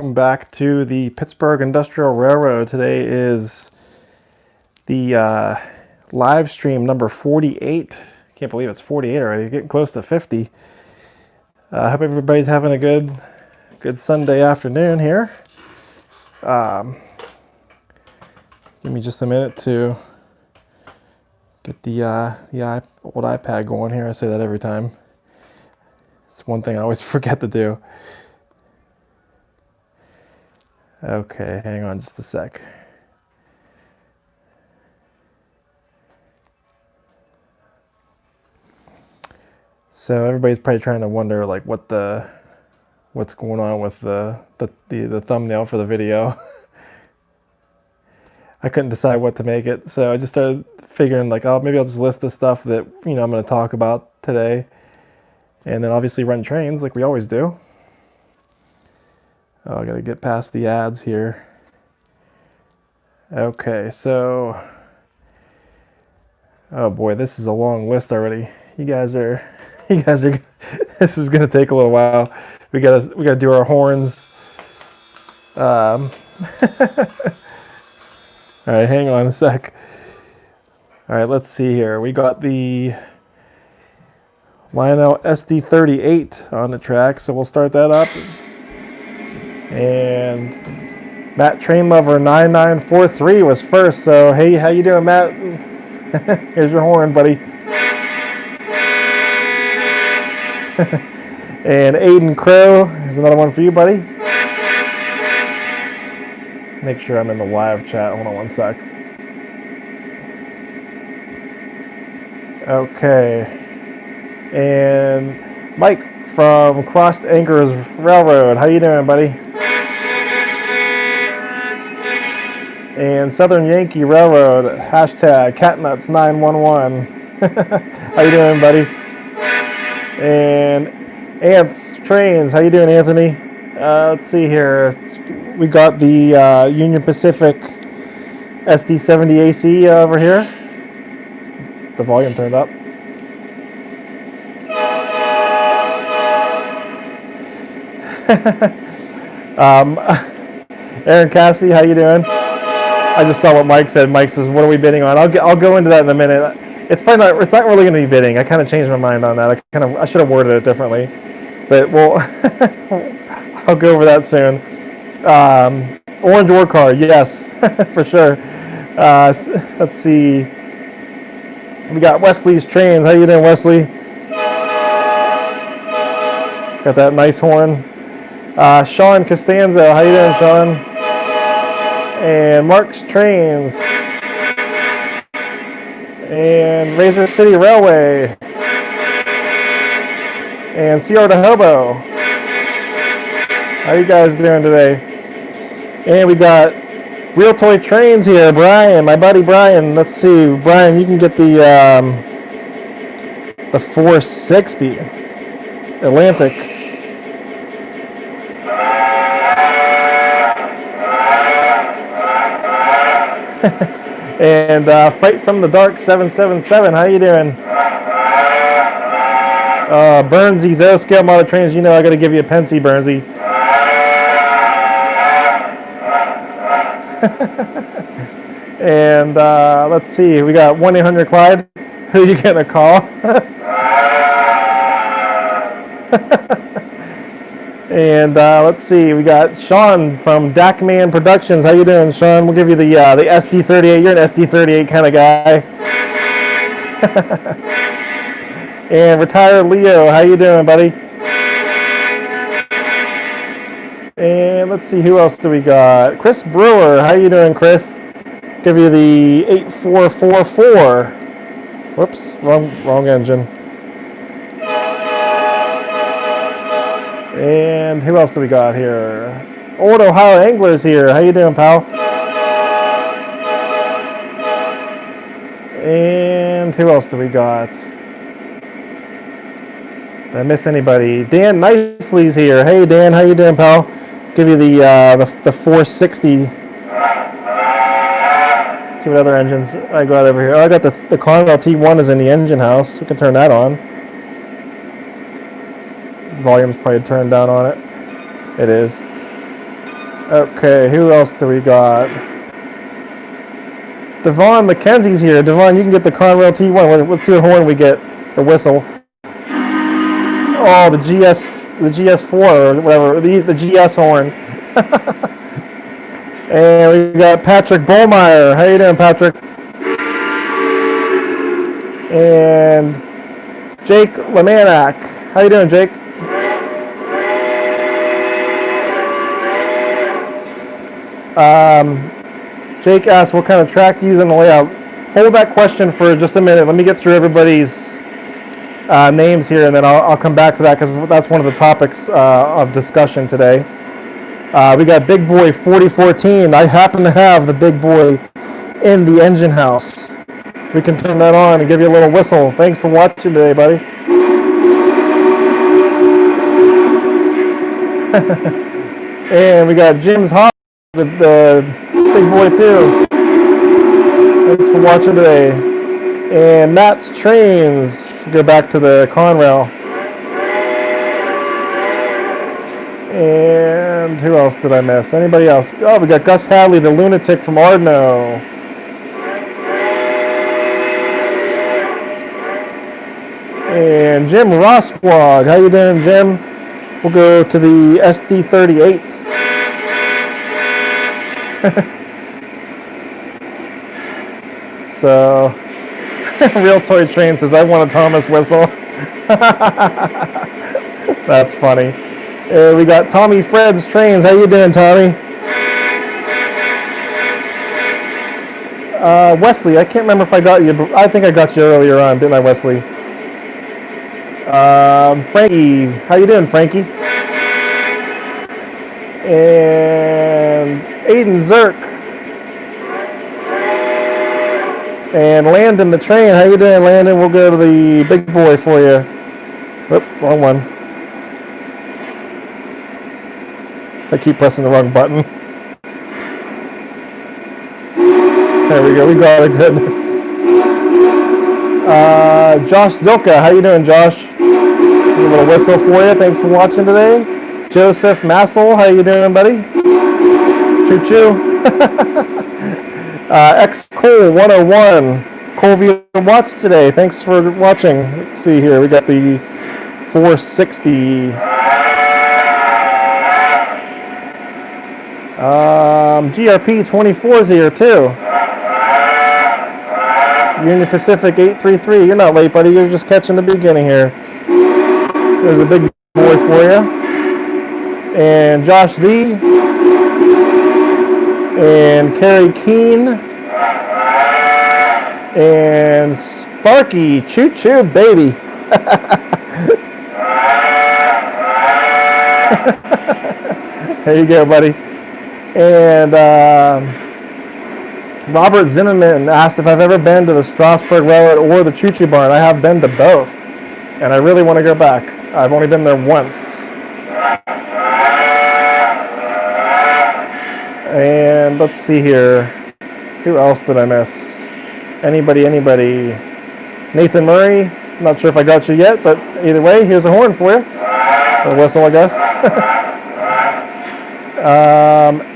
Welcome back to the Pittsburgh Industrial Railroad. Today is the live stream number 48. Can't believe it's 48 already. Getting close to 50. I hope everybody's having a good Sunday afternoon here. Give me just a minute to get the old iPad going here. I say that every time. It's one thing I always forget to do. Okay, hang on just a sec. So everybody's probably trying to wonder like what's going on with the thumbnail for the video. I couldn't decide what to make it, so I just started figuring like, oh, maybe I'll just list the stuff that I'm going to talk about today, and then obviously run trains like we always do. Oh, I gotta get past the ads here. Okay, so, oh boy, this is a long list already. You guys are, this is gonna take a little while. We gotta do our horns. All right, hang on a sec. All right, let's see here. We got the Lionel SD38 on the track, so we'll start that up. And Matt Trainlover 9943 was first. So hey, how you doing, Matt? Here's your horn, buddy. And Aiden Crow, here's another one for you, buddy. Make sure I'm in the live chat. Hold on one sec. Okay. And Mike from Crossed Anchors Railroad. How you doing, buddy? And Southern Yankee Railroad, hashtag catnuts911. How you doing, buddy? And Ants Trains, how you doing, Anthony? Let's see here. We got the Union Pacific SD70 AC over here. The volume turned up. Aaron Cassidy, how you doing? I just saw what Mike said. Mike says, "What are we bidding on?" I'll go into that in a minute. It's probably not. It's not really going to be bidding. I kind of changed my mind on that. I should have worded it differently, but I'll go over that soon. Orange War Car, yes, for sure. Let's see. We got Wesley's Trains. How you doing, Wesley? Got that nice horn. Sean Costanzo, how you doing, Sean? And Mark's Trains, and Razor City Railway, and CR to Hobo. How you guys doing today? And we got Real Toy Trains here, Brian, my buddy Brian. Let's see, Brian, you can get the 460 Atlantic. And Fight from the Dark 777, how you doing? Burnsy, Zero Scale Model Trains, you know I got to give you a Pensy, Burnsy. And let's see, we got 1-800-CLYDE. Who are you going to call? And let's see, we got Sean from Dakman Productions. How you doing, Sean? We'll give you the SD38. You're an SD38 kind of guy. And Retired Leo. How you doing, buddy? And let's see, who else do we got? Chris Brewer. How you doing, Chris? Give you the 8444. Whoops, wrong engine. And who else do we got here? Old Ohio Anglers here. How you doing, pal? And who else do we got? Did I miss anybody? Dan Nicely's here. Hey, Dan, how you doing, pal? Give you the 460. Let's see what other engines I got over here. Oh, I got the Conrail T1 is in the engine house. We can turn that on. Volume's probably turned down on it. It is. Okay, who else do we got? Devon McKenzie's here. Devon, you can get the Conrail T1. Let's see what horn we get. The whistle. Oh, the GS4 or whatever, the GS horn. And we got Patrick Bollmeyer. How you doing, Patrick? And Jake Lemanak. How you doing, Jake? Jake asked what kind of track to use on the layout. Hold that question for just a minute. Let me get through everybody's names here, and then I'll come back to that because that's one of the topics of discussion today. We got Big Boy 4014. I happen to have the Big Boy in the engine house. We can turn that on and give you a little whistle. Thanks for watching today, buddy. And we got Jim's Hot, the Big Boy too. Thanks for watching today. And Matt's Trains. Go back to the Conrail. And who else did I miss? Anybody else? Oh, we got Gus Hadley, the lunatic from Ardno. And Jim Rosswag. How you doing, Jim? We'll go to the SD38. So, Real Toy Train says, I want a Thomas whistle. That's funny. We got Tommy Fred's Trains. How you doing, Tommy? Wesley, I can't remember if I got you, but I think I got you earlier on, didn't I, Wesley? Frankie, how you doing, Frankie? And Aiden Zirk. And Landon the Train, how you doing, Landon? We'll go to the Big Boy for you. Oop, wrong one. I keep pressing the wrong button. There we go, we got it good. Josh Zilka, how you doing, Josh? Here's a little whistle for you. Thanks for watching today. Joseph Massel, how you doing, buddy? Choo choo. X-Cole 101. Colvia watch today. Thanks for watching. Let's see here. We got the 460. GRP 24 is here too. Union Pacific 833. You're not late, buddy. You're just catching the beginning here. There's a Big Boy for you. And Josh Z. And Carrie Keene. And Sparky. Choo choo, baby. There you go, buddy. And Robert Zimmerman asked if I've ever been to the Strasbourg Railroad or the Choo Choo Barn. I have been to both, and I really want to go back. I've only been there once. And let's see here. Who else did I miss? Anybody? Nathan Murray. Not sure if I got you yet, but either way, here's a horn for you. Or a whistle, I guess.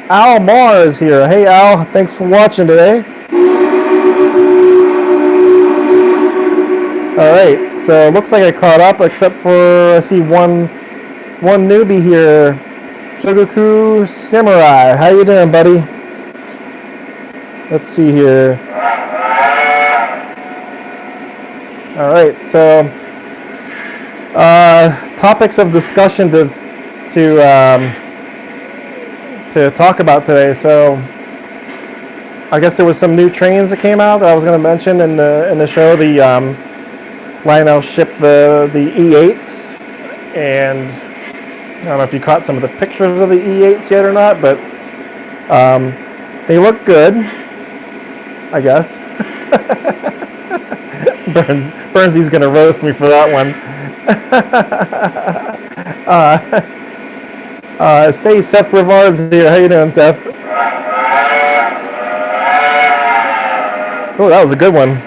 Al Marr is here. Hey, Al. Thanks for watching today. All right. So it looks like I caught up, except for I see one newbie here. Jogoku Samurai. How you doing, buddy? Let's see here. All right. So topics of discussion to talk about today. So I guess there was some new trains that came out that I was going to mention in the show. The Lionel shipped the E8s, and I don't know if you caught some of the pictures of the E8s yet or not, but they look good, I guess. Burnsy's going to roast me for that one. Say Seth Rivard's here. How you doing, Seth? Oh, that was a good one.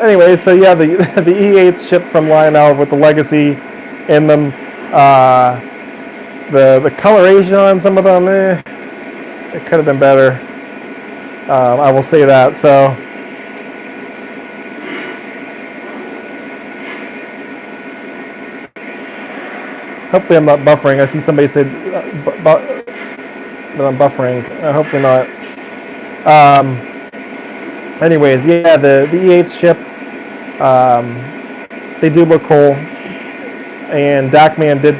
Anyway, so yeah, the E8s shipped from Lionel with the Legacy in them. The coloration on some of them, it could have been better. I will say that. So hopefully I'm not buffering. I see somebody said that I'm buffering. Hopefully not. Anyways, yeah, the E8's shipped. They do look cool. And Dakman did.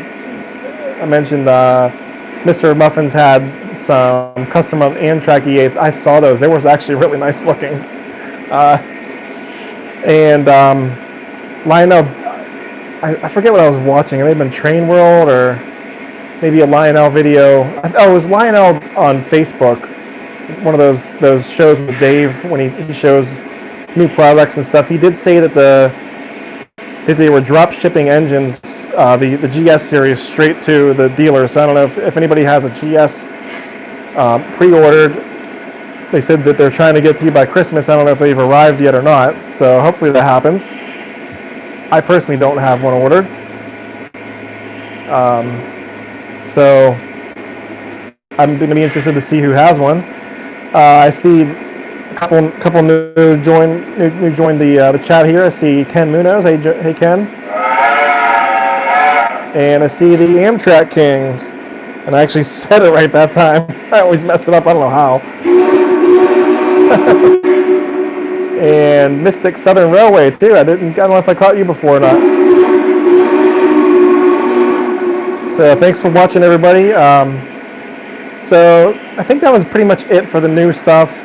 I mentioned Mr. Muffins had some custom Amtrak E8s. I saw those. They were actually really nice looking. And Lionel, I forget what I was watching. It may have been Train World or maybe a Lionel video. Oh, it was Lionel on Facebook. One of those shows with Dave when he shows new products and stuff. He did say that they were drop shipping engines, the GS series, straight to the dealers. So I don't know if anybody has a GS pre-ordered. They said that they're trying to get to you by Christmas. I don't know if they've arrived yet or not. So hopefully that happens. I personally don't have one ordered. So I'm going to be interested to see who has one. I see a couple new joined the chat here. I see Ken Munoz. Hey Ken. And I see the Amtrak King. And I actually said it right that time. I always mess it up. I don't know how. And Mystic Southern Railway too. I don't know if I caught you before or not. So thanks for watching, everybody. So I think that was pretty much it for the new stuff.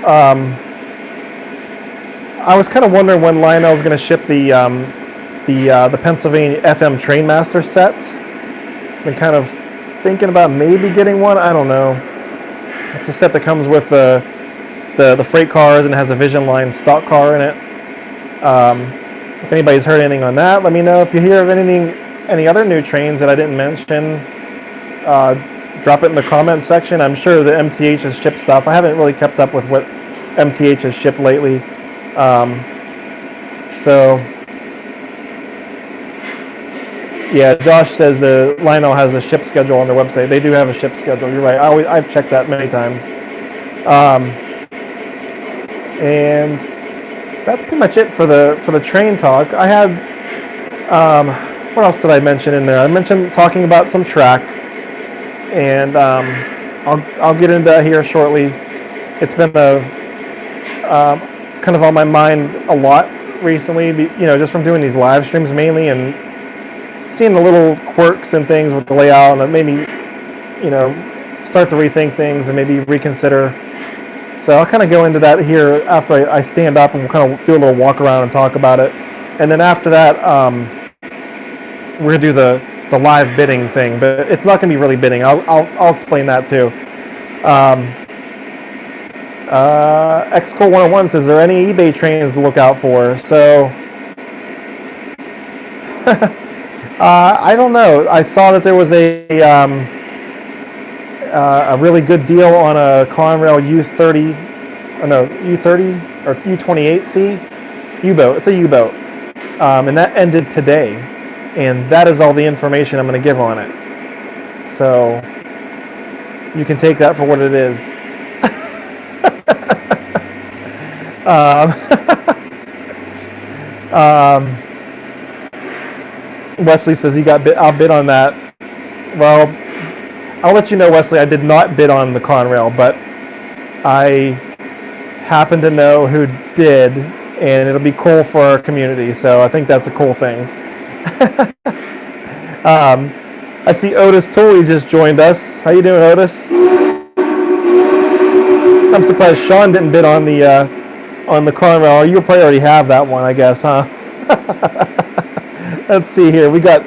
I was kind of wondering when Lionel's going to ship the Pennsylvania FM Trainmaster set. Been kind of thinking about maybe getting one. I don't know. It's a set that comes with the freight cars and has a Vision Line stock car in it. If anybody's heard anything on that, let me know. If you hear of any other new trains that I didn't mention, drop it in the comments section. I'm sure that MTH has shipped stuff. I haven't really kept up with what MTH has shipped lately. So yeah, Josh says the Lionel has a ship schedule on their website. They do have a ship schedule. You're right. I've checked that many times. And that's pretty much it for the train talk. I had what else did I mention in there? I mentioned talking about some track, and I'll get into that here shortly. It's been kind of on my mind a lot recently, just from doing these live streams mainly, and seeing the little quirks and things with the layout, and it made me, start to rethink things and maybe reconsider. So I'll kind of go into that here after I stand up, and we'll kind of do a little walk around and talk about it. And then after that, we're gonna do the live bidding thing, but it's not gonna be really bidding. I'll explain that too. Xcore 101 says, "Are there any eBay trains to look out for?" So I don't know. I saw that there was a really good deal on a Conrail U30 or U28C U-boat. It's a U-boat, and that ended today. And that is all the information I'm going to give on it. So you can take that for what it is. Wesley says he got bid. I'll bid on that. Well, I'll let you know, Wesley. I did not bid on the Conrail, but I happen to know who did, and it'll be cool for our community. So I think that's a cool thing. I see Otis Tooley just joined us. How you doing, Otis? I'm surprised Sean didn't bid on the Conrail. You probably already have that one, I guess, huh? Let's see here. We got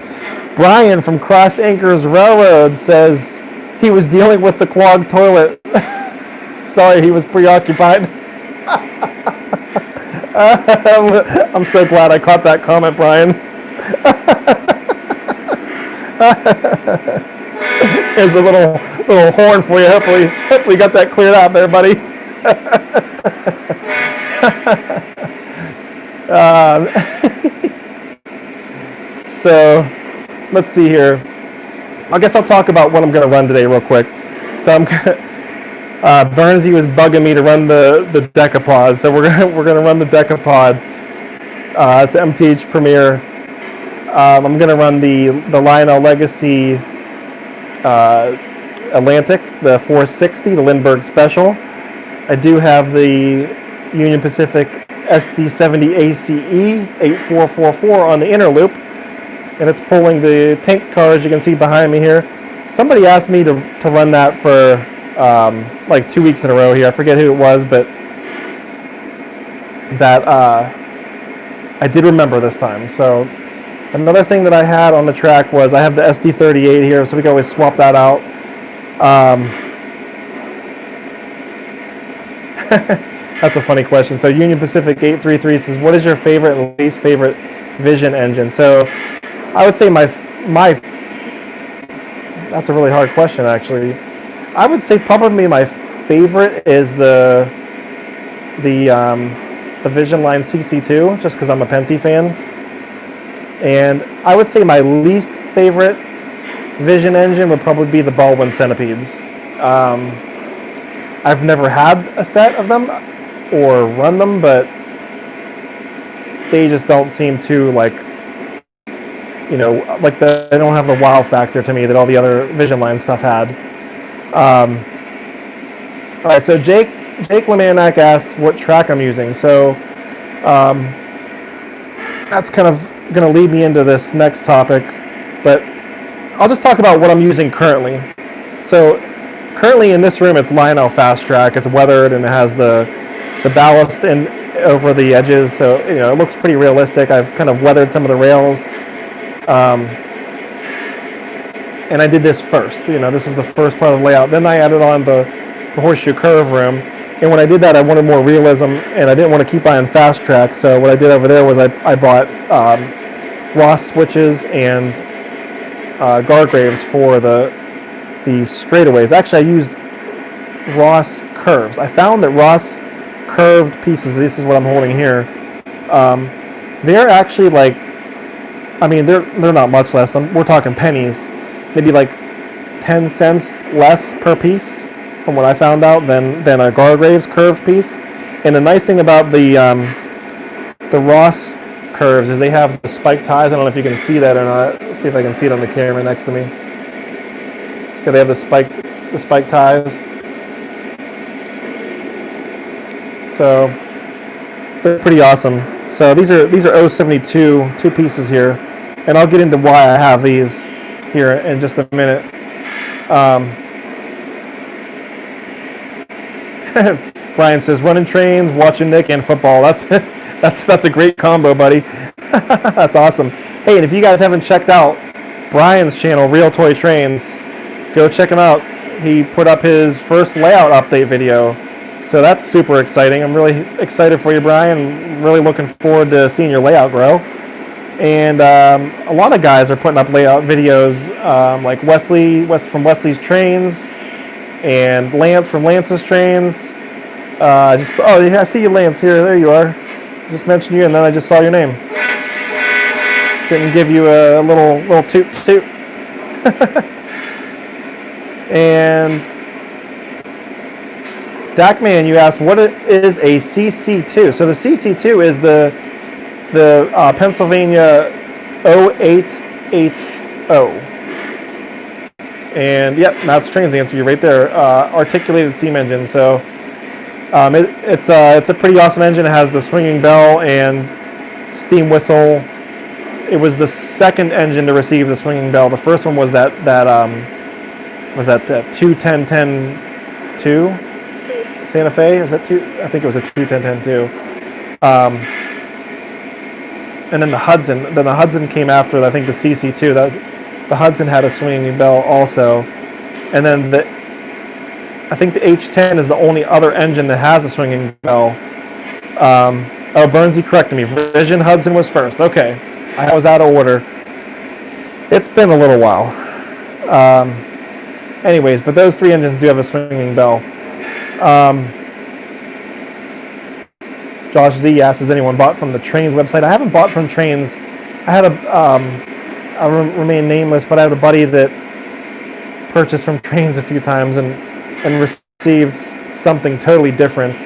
Brian from Crossed Anchors Railroad says he was dealing with the clogged toilet. Sorry, he was preoccupied. I'm so glad I caught that comment, Brian. Here's a little horn for you. Hopefully you got that cleared out there, buddy. So let's see here. I guess I'll talk about what I'm going to run today real quick. So I'm Bernsey was bugging me to run the Decapod, so we're gonna run the Decapod. It's MTH Premier. I'm gonna run the Lionel Legacy Atlantic, the 460, the Lindbergh Special. I do have the Union Pacific SD70 ACE 8444 on the inner loop, and it's pulling the tank car, as you can see behind me here. Somebody asked me to run that for like 2 weeks in a row here. I forget who it was, but that I did remember this time. So another thing that I had on the track was I have the SD38 here, so we can always swap that out. That's a funny question. So Union Pacific 833 says, what is your favorite and least favorite Vision engine? So I would say my that's a really hard question, actually. I would say probably my favorite is the Vision Line CC2, just because I'm a Penske fan. And I would say my least favorite Vision engine would probably be the Baldwin Centipedes. I've never had a set of them or run them, but they just don't seem to, like, you know, like they don't have the wow factor to me that all the other Vision Line stuff had. All right, so Jake Lemanak asked what track I'm using. So that's kind of going to lead me into this next topic, but I'll just talk about what I'm using currently. So currently in this room, it's Lionel Fast Track. It's weathered and it has the ballast in over the edges, so you know it looks pretty realistic. I've kind of weathered some of the rails. And I did this first. You know, this is the first part of the layout. Then I added on the horseshoe curve room. And when I did that, I wanted more realism, and I didn't want to keep buying Fast Track. So what I did over there was I bought Ross switches and Gargraves for the straightaways. Actually, I used Ross curves. I found that Ross curved pieces, this is what I'm holding here, they're actually like, I mean, they're not much less. We're talking pennies, maybe like 10 cents less per piece from what I found out than a Gargraves curved piece. And the nice thing about the Ross curves is they have the spike ties. I don't know if you can see that or not. Let's see if I can see it on the camera next to me. So they have the spike ties. So they're pretty awesome. So these are 072 two pieces here, and I'll get into why I have these here in just a minute. Brian says running trains, watching Nick, and football. That's a great combo, buddy. That's awesome. Hey, and if you guys haven't checked out Brian's channel, Real Toy Trains, go check him out. He put up his first layout update video. So that's super exciting. I'm really excited for you, Brian. Really looking forward to seeing your layout grow. And a lot of guys are putting up layout videos, like Wesley from Wesley's Trains, and Lance from Lance's Trains. I see you, Lance. Here, there you are. Just mentioned you, and then I just saw your name. Didn't give you a little toot. And Dakman, you asked, what is a CC2? So the CC2 is the Pennsylvania 0880. And yep, Matt's Trains answer you right there. Articulated steam engine. So it's a pretty awesome engine. It has the swinging bell and steam whistle. It was the second engine to receive the swinging bell. The first one was that 21010-2 Santa Fe. Was that 2? I think it was a 21010-2. And then the Hudson. Then the Hudson came after. I think the CC2. The Hudson had a swinging bell also. And then I think the H10 is the only other engine that has a swinging bell. Bernsey corrected me. Vision Hudson was first. Okay, I was out of order. It's been a little while. Anyways, but those three engines do have a swinging bell. Josh Z asks, has anyone bought from the Trains website? I haven't bought from Trains. I had I'll remain nameless, but I had a buddy that purchased from trains a few times and received something totally different.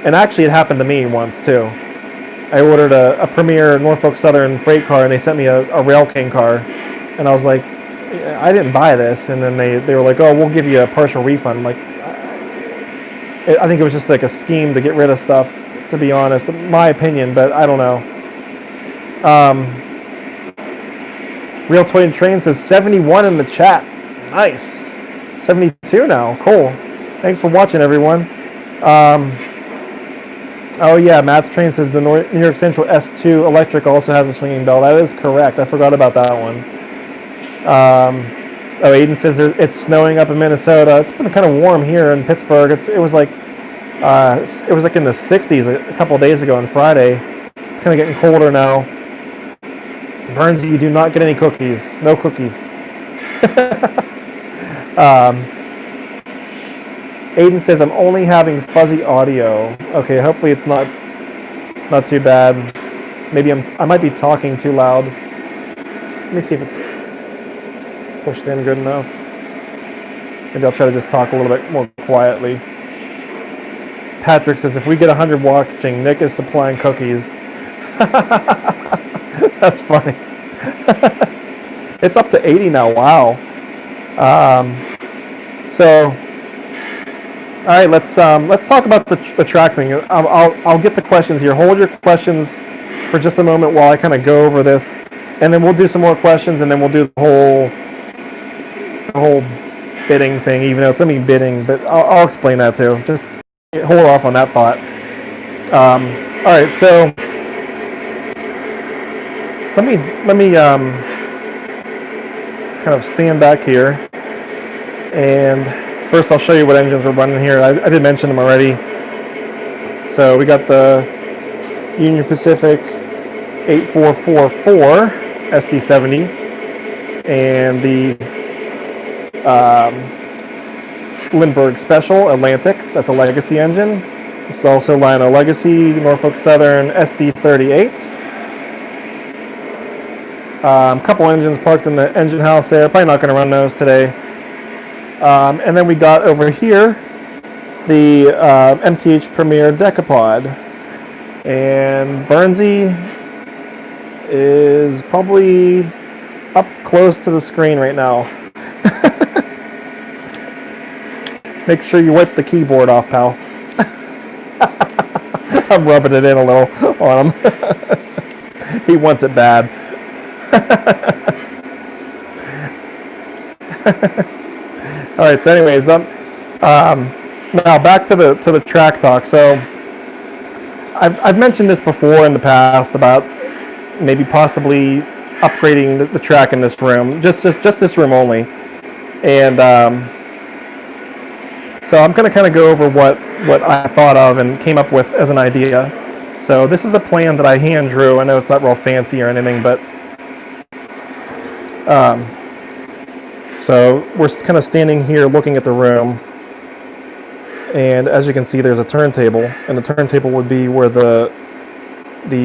And actually, it happened to me once too. I ordered a Premier Norfolk Southern freight car, and they sent me a Rail King car, and I was like, I didn't buy this. And then they were like, oh, we'll give you a partial refund. I'm like, I think it was just like a scheme to get rid of stuff, to be honest, my opinion, but I don't know. Real Toy and Train says 71 in the chat. Nice. 72 now. Cool. Thanks for watching, everyone. Oh yeah, Matt's Train says the New York Central S2 electric also has a swinging bell. That is correct. I forgot about that one. Oh, Aiden says it's snowing up in Minnesota. It's been kind of warm here in Pittsburgh. It was like in the 60s a couple of days ago on Friday. It's kind of getting colder now. Burns, you do not get any cookies. No cookies. Aiden says I'm only having fuzzy audio. Okay, hopefully it's not too bad. Maybe I might be talking too loud. Let me see if it's pushed in good enough. Maybe I'll try to just talk a little bit more quietly. Patrick says if we get 100 watching, Nick is supplying cookies. That's funny. It's up to 80 now. Wow. So. All right, let's talk about the track thing. I'll get to questions here. Hold your questions for just a moment while I kind of go over this, and then we'll do some more questions, and then we'll do the whole bidding thing. Even though it's only bidding, but I'll explain that too. Just hold off on that thought. All right, so let me kind of stand back here and. First, I'll show you what engines we're running here. I did mention them already. So we got the Union Pacific 8444 SD70 and the Lindbergh Special Atlantic. That's a legacy engine. This is also Lionel Legacy Norfolk Southern SD38. A couple engines parked in the engine house there. Probably not going to run those today. And then we got over here the MTH Premier Decapod. And Burnsy is probably up close to the screen right now. Make sure you wipe the keyboard off, pal. I'm rubbing it in a little on him. He wants it bad. All right. So, anyways, now back to the track talk. So, I've mentioned this before in the past about maybe possibly upgrading the track in this room, just this room only, and so I'm going to kind of go over what I thought of and came up with as an idea. So this is a plan that I hand drew. I know it's not real fancy or anything, but so we're kind of standing here looking at the room, and as you can see, there's a turntable, and the turntable would be where the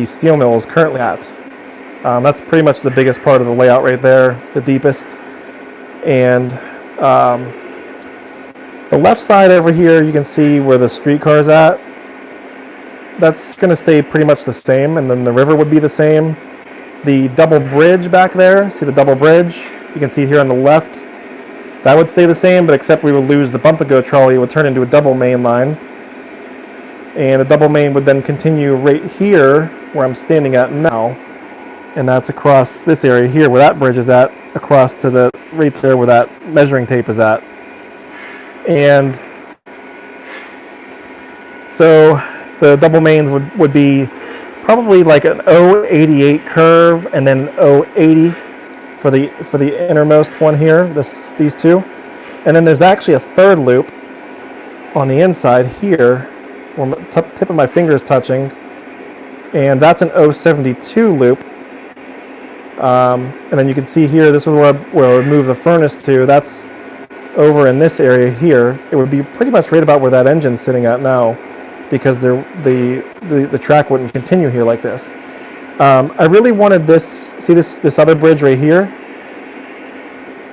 steel mill is currently at. That's pretty much the biggest part of the layout right there, the deepest. And the left side over here, you can see where the streetcar's at. That's going to stay pretty much the same, and then the river would be the same. The double bridge back there, see the double bridge? You can see here on the left, that would stay the same, but except we would lose the bump and go trolley. It would turn into a double main line. And the double main would then continue right here, where I'm standing at now. And that's across this area here, where that bridge is at, across to the, right there where that measuring tape is at. And so the double mains would be probably like an 088 curve, and then 080 for the innermost one here, these two. And then there's actually a third loop on the inside here, where the tip of my finger is touching, and that's an 072 loop. And then you can see here, this is where I would move the furnace to. That's over in this area here. It would be pretty much right about where that engine's sitting at now, because the track wouldn't continue here like this. I really wanted this, see this other bridge right here?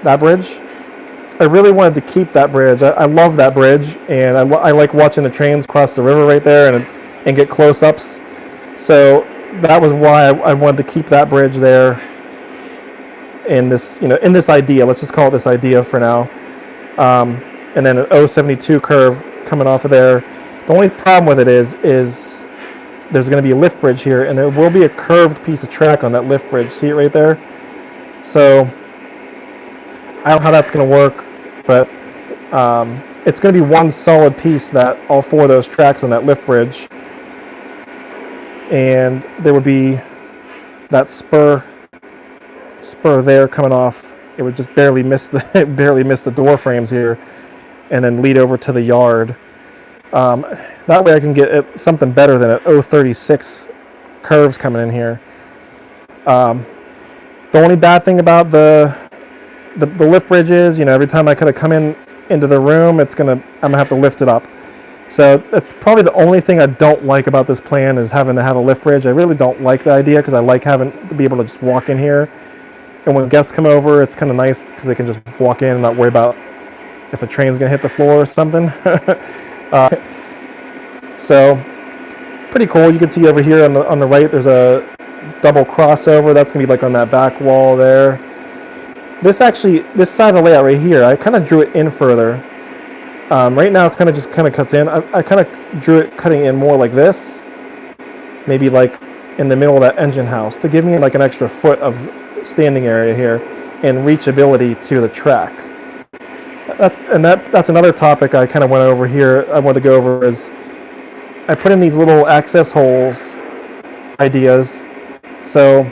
That bridge? I really wanted to keep that bridge. I love that bridge, and I like watching the trains cross the river right there and get close-ups. So that was why I wanted to keep that bridge there in this, in this idea. Let's just call it this idea for now. And then an 072 curve coming off of there. The only problem with it is there's going to be a lift bridge here, and there will be a curved piece of track on that lift bridge. See it right there? So I don't know how that's going to work, but it's going to be one solid piece, that all 4 of those tracks on that lift bridge. And there would be that spur there coming off. It would just barely miss the door frames here, and then lead over to the yard. That way I can get something better than at 036 curves coming in here. The only bad thing about the lift bridge is, every time I kind of come into the room, I'm gonna have to lift it up. So that's probably the only thing I don't like about this plan, is having to have a lift bridge. I really don't like the idea, because I like having to be able to just walk in here. And when guests come over, it's kind of nice because they can just walk in and not worry about if a train's gonna hit the floor or something. So pretty cool. You can see over here on the right, there's a double crossover. That's gonna be like on that back wall there. This side of the layout right here, I kind of drew it in further. Right now, it kind of cuts in. I kind of drew it cutting in more like this, maybe like in the middle of that engine house, to give me like an extra foot of standing area here and reachability to the track. That's another topic I kind of went over here. I want to go over is I put in these little access holes ideas. So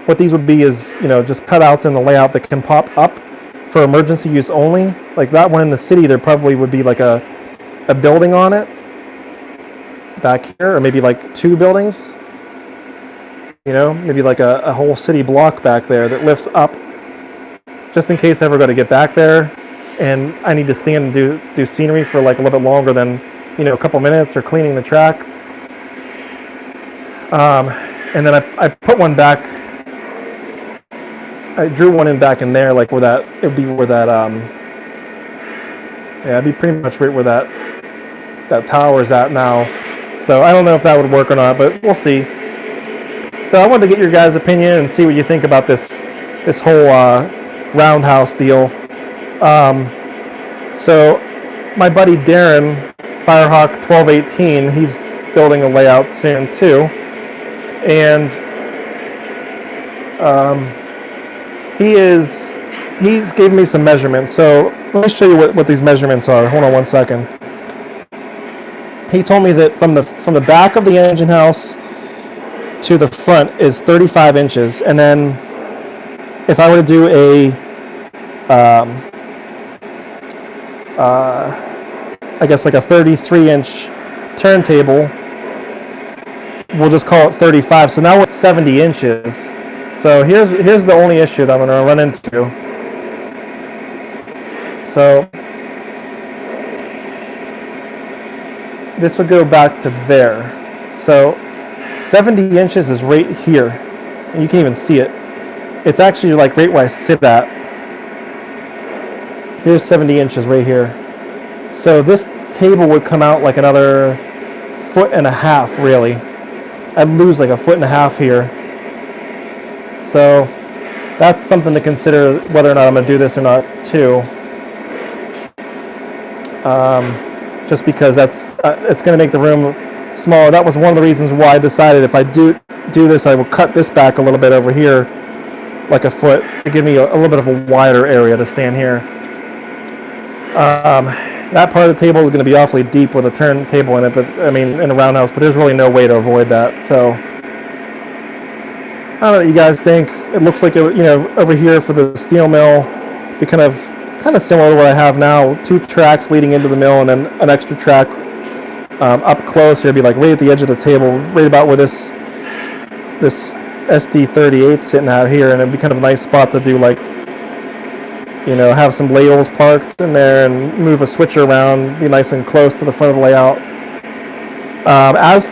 what these would be is, just cutouts in the layout that can pop up for emergency use only. Like that one in the city, there probably would be like a building on it back here, or maybe like 2 buildings. Maybe like a whole city block back there that lifts up, just in case I ever got to get back there and I need to stand and do scenery for like a little bit longer than, a couple minutes, or cleaning the track. And then I put one back. I drew one in back in there, like it'd be pretty much right where that tower's at now. So I don't know if that would work or not, but we'll see. So I wanted to get your guys' opinion and see what you think about this whole roundhouse deal. So my buddy Darren, Firehawk 1218, he's building a layout soon too, and he's gave me some measurements. So let me show you what these measurements are. Hold on one second. He told me that from the back of the engine house to the front is 35 inches, and then if I were to do I guess like a 33-inch turntable, we'll just call it 35. So now it's 70 inches. So here's the only issue that I'm going to run into. So this would go back to there. So 70 inches is right here. And you can even see it. It's actually like right where I sit at. Here's 70 inches right here. So this table would come out like another 1.5 feet, really. I'd lose like 1.5 feet here. So that's something to consider, whether or not I'm going to do this or not too. Just because it's going to make the room smaller. That was one of the reasons why I decided if I do this, I will cut this back a little bit over here, like a foot, to give me a little bit of a wider area to stand here. That part of the table is going to be awfully deep with a turntable in it, but I mean in a roundhouse, but there's really no way to avoid that. So I don't know what you guys think. It looks like over here for the steel mill, be kind of similar to what I have now. 2 tracks leading into the mill, and then an extra track up close here. It'd be like right at the edge of the table, right about where this SD38 sitting out here, and it'd be kind of a nice spot to do like, have some ladles parked in there and move a switcher around, be nice and close to the front of the layout. As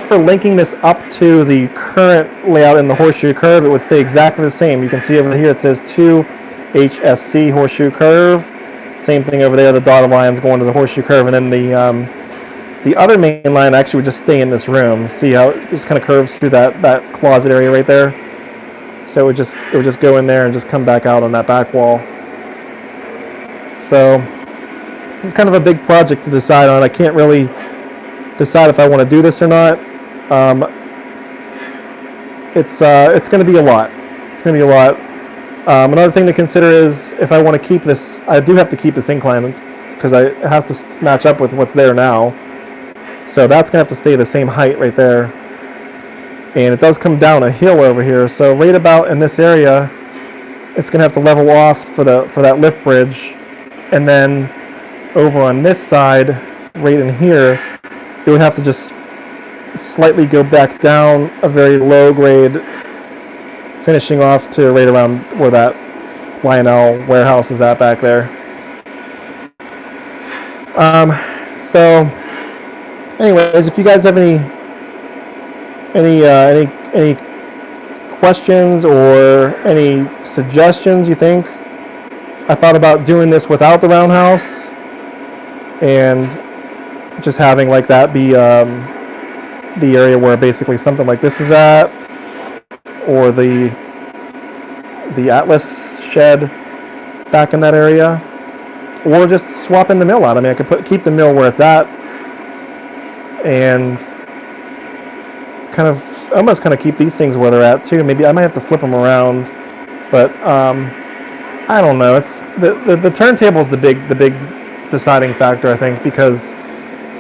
for linking this up to the current layout in the horseshoe curve, it would stay exactly the same. You can see over here it says 2 HSC, horseshoe curve. Same thing over there, the dotted line's going to the horseshoe curve, and then the other main line actually would just stay in this room. See how it just kind of curves through that closet area right there? So it would just go in there and just come back out on that back wall. So this is kind of a big project to decide on. I can't really decide if I want to do this or not. It's going to be a lot. It's going to be a lot. Another thing to consider is if I want to keep this, I do have to keep this incline because it has to match up with what's there now. So that's going to have to stay the same height right there. And it does come down a hill over here. So right about in this area, it's going to have to level off for that lift bridge. And then over on this side, right in here, it would have to just slightly go back down a very low grade, finishing off to right around where that Lionel warehouse is at back there. So anyways, if you guys have any questions or any suggestions you think, I thought about doing this without the roundhouse and just having like that be the area where basically something like this is at, or the Atlas shed back in that area, or just swapping the mill out. I mean, I could keep the mill where it's at and almost keep these things where they're at too. Maybe I might have to flip them around, but I don't know. It's the turntable is the big deciding factor, I think, because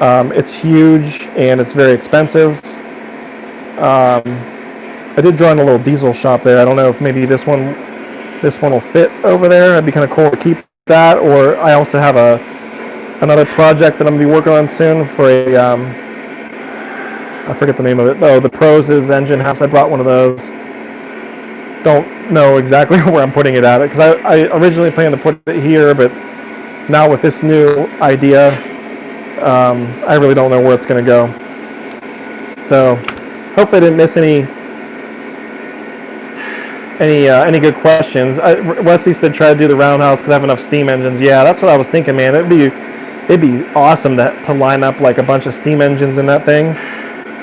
it's huge and it's very expensive. I did draw in a little diesel shop there. I don't know if maybe this one will fit over there. It'd be kind of cool to keep that. Or I also have another project that I'm gonna be working on soon for a I forget the name of it. Oh, the Pros' engine house. I brought one of those. Don't know exactly where I'm putting it at, because I originally planned to put it here, but now with this new idea, I really don't know where it's going to go. So hopefully I didn't miss any good questions. Wesley said try to do the roundhouse because I have enough steam engines. Yeah, that's what I was thinking, man. It'd be awesome to line up like a bunch of steam engines in that thing,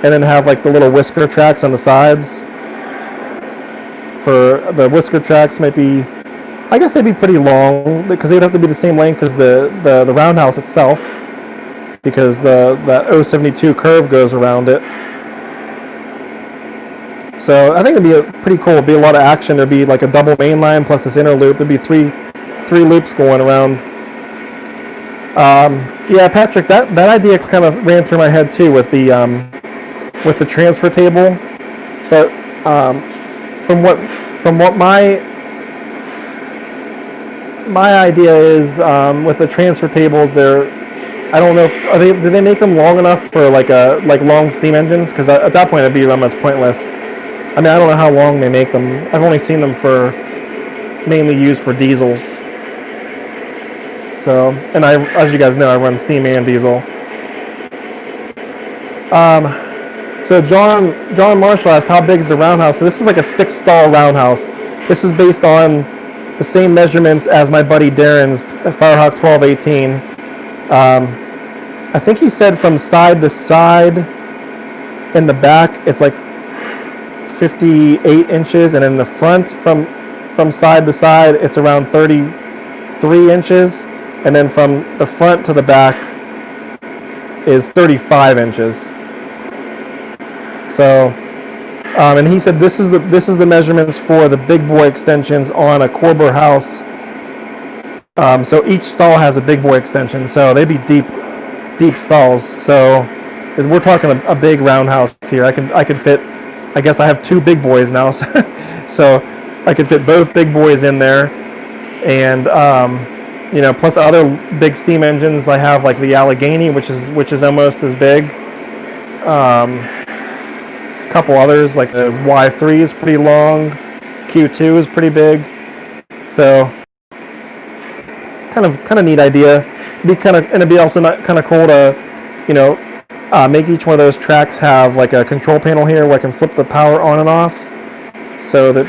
and then have like the little whisker tracks on the sides. For the whisker tracks, might be, I guess they'd be pretty long because they'd have to be the same length as the roundhouse itself, because that 072 curve goes around it. So I think it'd be pretty cool. It'd be a lot of action. There'd be like a double main line plus this inner loop. There'd be three loops going around. Yeah, Patrick, that idea kind of ran through my head too with the transfer table, but from what my idea is, with the transfer tables, I don't know if do they make them long enough for like long steam engines? Because at that point it'd be almost pointless. I mean, I don't know how long they make them. I've only seen them mainly used for diesels. So, and as you guys know, I run steam and diesel. So John Marshall asked, how big is the roundhouse? So this is like a 6-stall roundhouse. This is based on the same measurements as my buddy Darren's Firehawk 1218. I think he said from side to side in the back, it's like 58 inches, and in the front from side to side, it's around 33 inches, and then from the front to the back is 35 inches. So, and he said this is the measurements for the big boy extensions on a Cobra house. So each stall has a big boy extension, so they'd be deep stalls. So we're talking a big roundhouse here. I could fit. I guess I have 2 big boys now, so I could fit both big boys in there, and plus other big steam engines. I have like the Allegheny, which is almost as big. Couple others, like the Y3 is pretty long, Q2 is pretty big, so kind of neat idea. It'd be also kind of cool to make each one of those tracks have like a control panel here where I can flip the power on and off, so that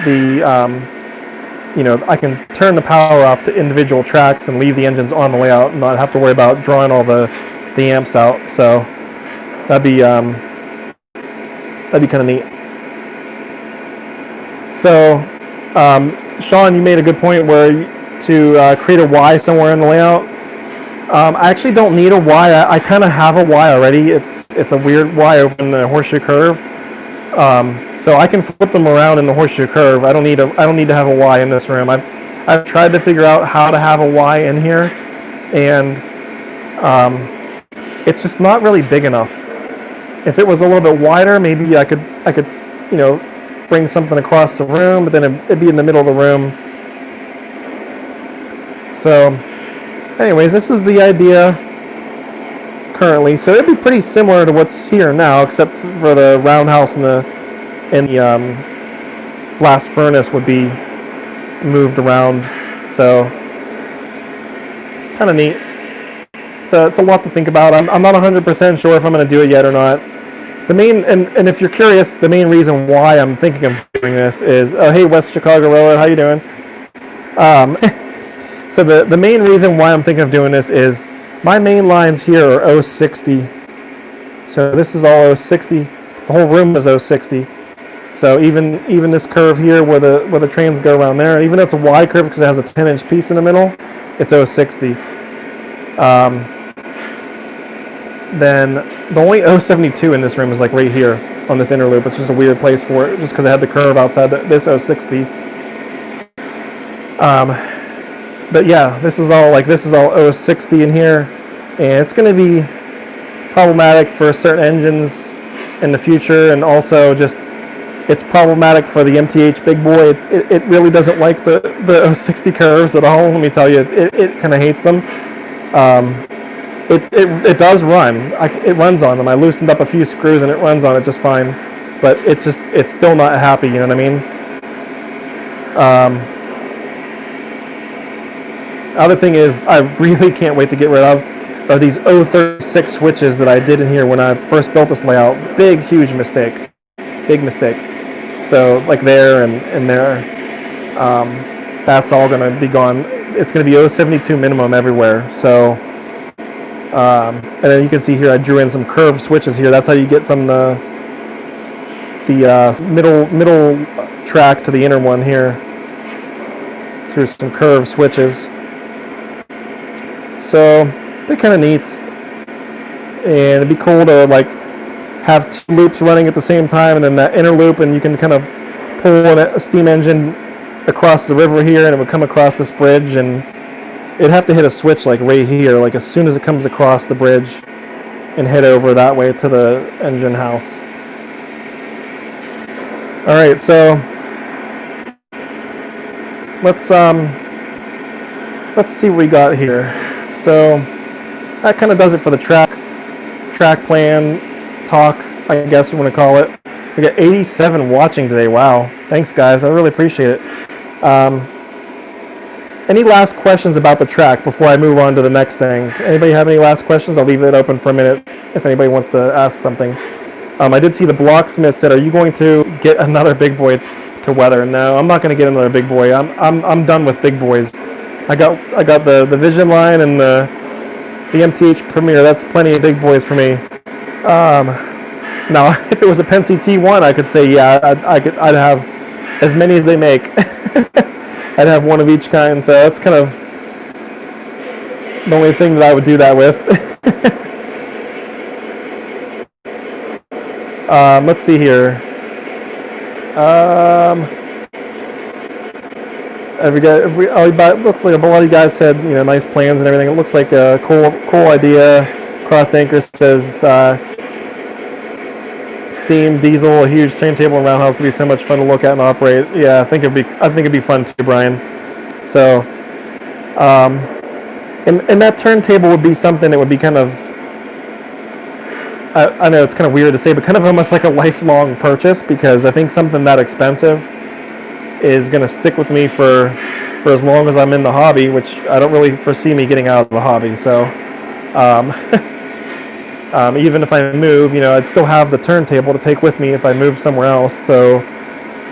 I can turn the power off to individual tracks and leave the engines on the layout and not have to worry about drawing all the amps out. So that'd be kind of neat. So Sean, you made a good point where to create a Y somewhere in the layout. I actually don't need a Y. I kind of have a Y already. It's a weird Y over in the horseshoe curve. So I can flip them around in the horseshoe curve. I don't need to have a Y in this room. I've tried to figure out how to have a Y in here, and it's just not really big enough. If it was a little bit wider, maybe I could bring something across the room, but then it'd be in the middle of the room. So anyways, this is the idea currently. So it'd be pretty similar to what's here now, except for the roundhouse and the blast furnace would be moved around. So kind of neat. So it's a lot to think about. I'm not 100% sure if I'm going to do it yet or not. The main, and if you're curious, the main reason why I'm thinking of doing this is, oh, hey, West Chicago Road, how you doing? So the main reason why I'm thinking of doing this is my main lines here are 060. So this is all 060. The whole room is 060. So even this curve here where the trains go around there, even though it's a Y curve because it has a 10-inch piece in the middle, it's 060. Then the only 072 in this room is like right here on this inner loop, which is a weird place for it, just because I had the curve outside this 060. But yeah, this is all 060 in here, and it's going to be problematic for certain engines in the future, and also just it's problematic for the MTH big boy. It really doesn't like the 060 curves at all. Let me tell you, it kind of hates them. It does run. It runs on them. I loosened up a few screws and it runs on it just fine, but it's still not happy. You know what I mean? Other thing is, I really can't wait to get rid of are these 036 switches that I did in here when I first built this layout. Big, huge mistake. Big mistake. So like there and there, that's all going to be gone. It's going to be 072 minimum everywhere. So, and then you can see here I drew in some curved switches here. That's how you get from the middle track to the inner one here. So here's some curved switches. So they're kind of neat, and it'd be cool to like have two loops running at the same time, and then that inner loop, and you can kind of pull a steam engine across the river here, and it would come across this bridge, and it'd have to hit a switch like right here, like as soon as it comes across the bridge, and head over that way to the engine house. All right, so let's see what we got here. So that kind of does it for the track plan talk, I guess you want to call it. We got 87 watching today. Wow, thanks guys, I really appreciate it. Any last questions about the track before I move on to the next thing? Anybody have any last questions? I'll leave it open for a minute if anybody wants to ask something. I did see the Blocksmith said, are you going to get another big boy to weather? No, I'm not going to get another big boy. I'm done with big boys. I got the Vision line and the MTH Premier. That's plenty of big boys for me. Now, if it was a Penske T1, I could say yeah, I'd have as many as they make. I'd have one of each kind. So that's kind of the only thing that I would do that with. Let's see here. It looks like a lot of you guys said, nice plans and everything. It looks like a cool idea. Crossed Anchor says steam, diesel, a huge turntable and roundhouse would be so much fun to look at and operate. Yeah, I think it'd be fun too, Brian. So, and that turntable would be something that would be kind of, I know it's kind of weird to say, but kind of almost like a lifelong purchase, because I think something that expensive is going to stick with me for as long as I'm in the hobby, which I don't really foresee me getting out of the hobby. So even if I move, I'd still have the turntable to take with me if I move somewhere else. So